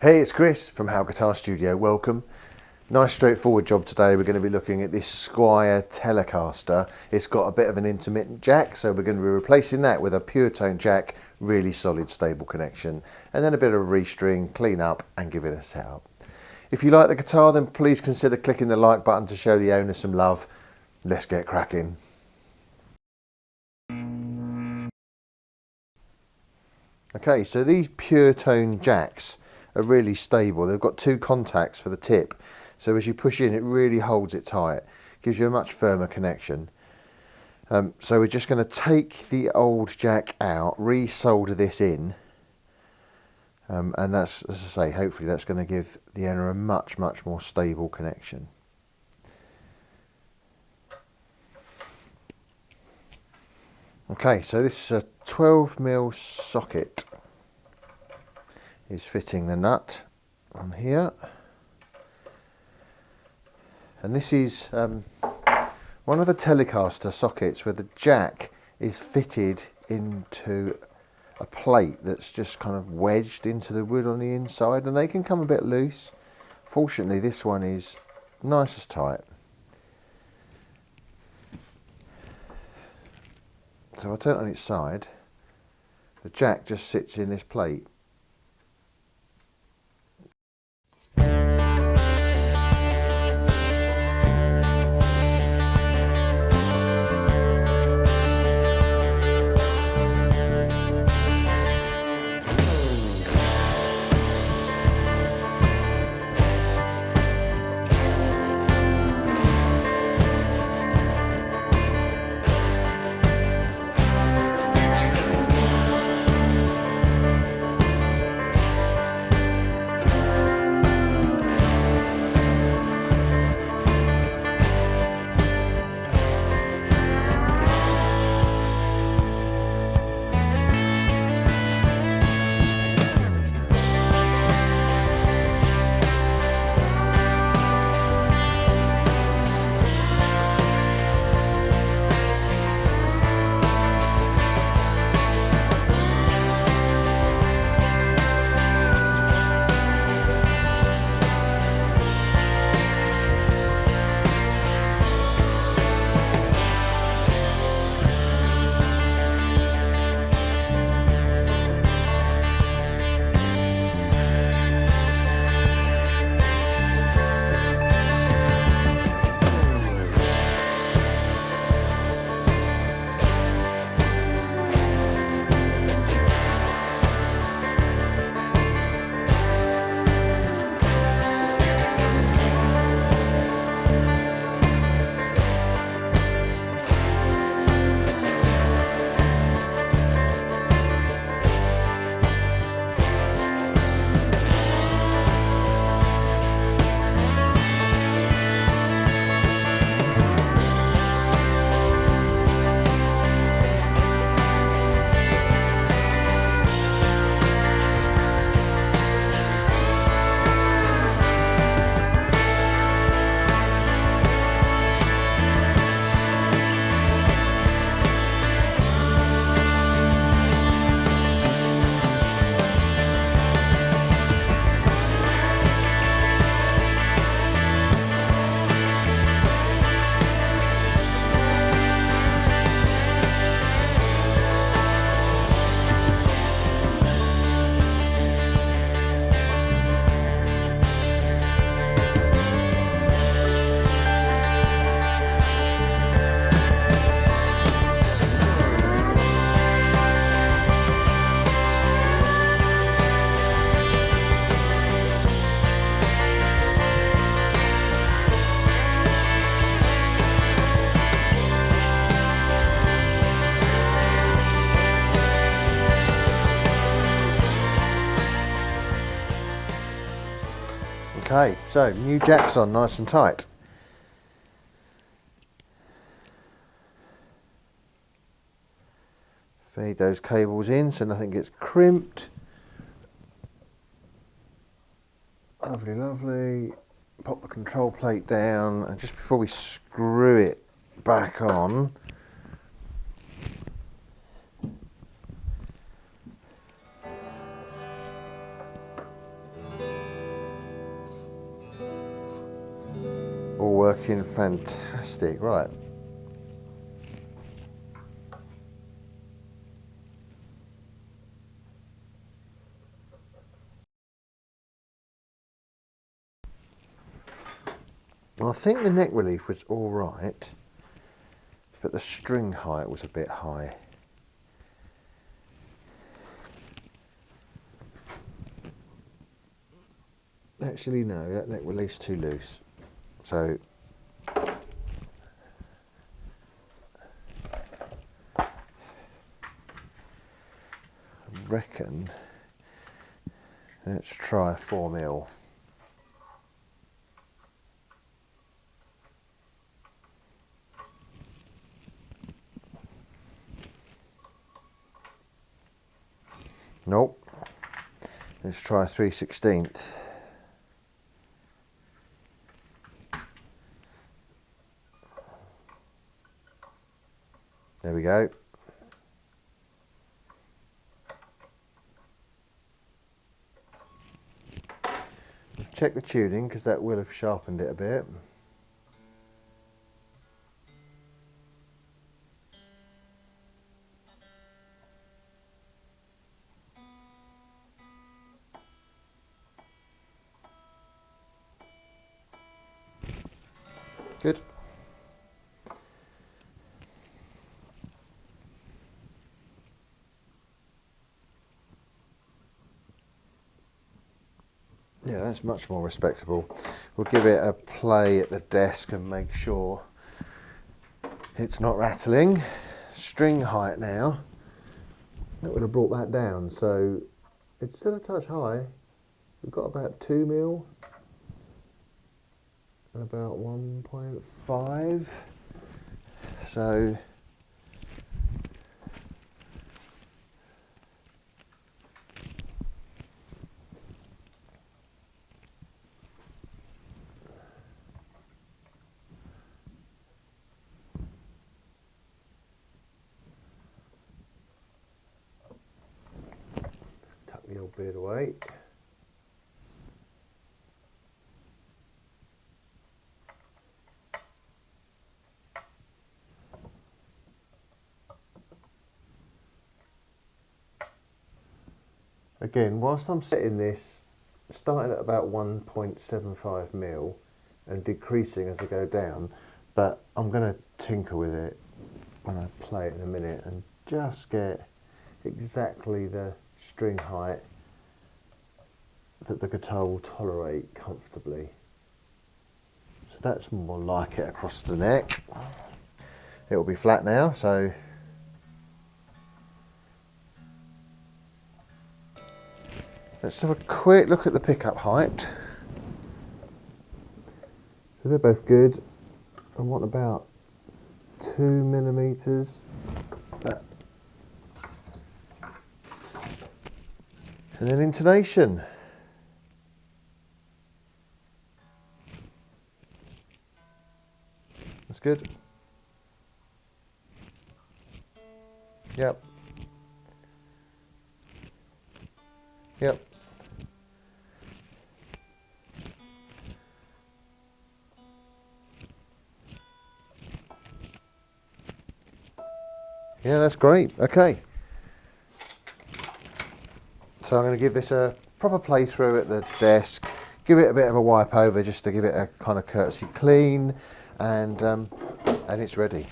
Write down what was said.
Hey, it's Chris from Hale Guitar Studio. Welcome. Nice straightforward job today. We're going to be looking at this Squire Telecaster. It's got a bit of an intermittent jack, so we're going to be replacing that with a pure tone jack, really solid stable connection, and then a bit of restring, clean up and give it a set up. If you like the guitar, then please consider clicking the like button to show the owner some love. Let's get cracking. Okay, so these pure tone jacks are really stable. They've got two contacts for the tip, so as you push in it really holds it tight, gives you a much firmer connection. So we're just going to take the old jack out, re-solder this in, and that's, as I say, hopefully that's going to give the owner a much more stable connection. Okay, so this is a 12mm socket is fitting the nut on here, and this is one of the Telecaster sockets where the jack is fitted into a plate that's just kind of wedged into the wood on the inside, and they can come a bit loose. Fortunately, this one is nice as tight. So I'll turn it on its side. The jack just sits in this plate. Okay, so new jack's on nice and tight. Feed those cables in so nothing gets crimped. Lovely, lovely. Pop the control plate down, and just before we screw it back on, All working fantastic, right. Well, I think the neck relief was all right, but the string height was a bit high. Actually, no, that neck relief's too loose. So, I reckon, let's try 4mm. Nope. Let's try 3/16. There we go. Check the tuning because that will have sharpened it a bit. Good. Yeah, that's much more respectable. We'll give it a play at the desk and make sure it's not rattling. String height now. That would have brought that down, so it's still a touch high. We've got about 2mm and about 1.5. So tuck the old beard away. Again, whilst I'm setting this, starting at about 1.75mm and decreasing as I go down, but I'm going to tinker with it when I play it in a minute and just get exactly the string height that the guitar will tolerate comfortably. So that's more like it across the neck. It will be flat now, so let's have a quick look at the pickup height. So they're both good. I want about 2mm. And then intonation. That's good. Yep. Yep. Yeah, that's great. Okay. So I'm going to give this a proper playthrough at the desk, give it a bit of a wipe over just to give it a kind of courtesy clean, and it's ready.